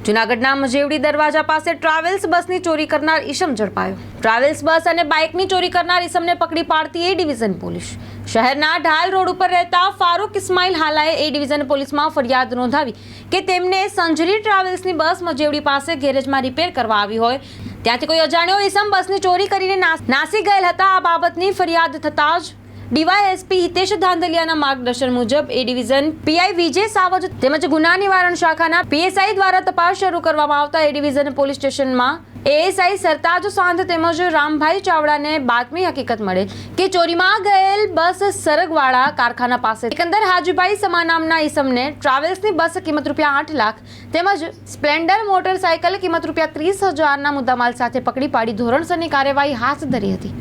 જૂનાગઢના મજેવડી દરવાજા પાસે ટ્રાવેલ્સ બસની ચોરી કરનાર ઈસમ ઝડપાયો। ટ્રાવેલ્સ બસ અને બાઇકની ચોરી કરનાર ઈસમને પકડી પાડતી એ ડિવિઝન પોલીસ। શહેરના ઢાલ રોડ ઉપર રહેતા ફારૂક ઇસ્માઇલ હાલાએ એ ડિવિઝન પોલીસમાં ફરિયાદ નોંધાવી કે તેમને સંજરી ટ્રાવેલ્સની બસ મજેવડી પાસે ગેરેજમાં રિપેર કરવા આવી હોય ત્યાંથી કોઈ અજાણ્યો ઈસમ બસની ચોરી કરીને નાસી ગયેલ હતા। આ બાબતની ફરિયાદ થતાં જ ડીવાયએસપી હિતેશ ધાંધલિયાના માર્ગદર્શન મુજબ એ ડિવિઝન પીઆઈ વિજય સાવજ તેમજ ગુના નિવારણ શાખાના પીએસઆઈ દ્વારા તપાસ શરૂ કરવામાં આવતા એ ડિવિઝન પોલીસ સ્ટેશનમાં એએસઆઈ સરતાજ સાંધ તેમજ રામભાઈ ચાવડાને બાતમી હકીકત મળે કે ચોરીમાં ગયેલ બસ સરગવાડા કારખાના પાસે એકંદર હાજીભાઈ સમા નામના ઈસમને ટ્રાવેલ્સની બસ કિંમત ₹8 લાખ તેમજ સ્પ્લેન્ડર મોટરસાયકલ કિંમત ₹30,000ના મુદ્દામાલ સાથે પકડી પાડી ધોરણસરની કાર્યવાહી હાથ ધરી હતી।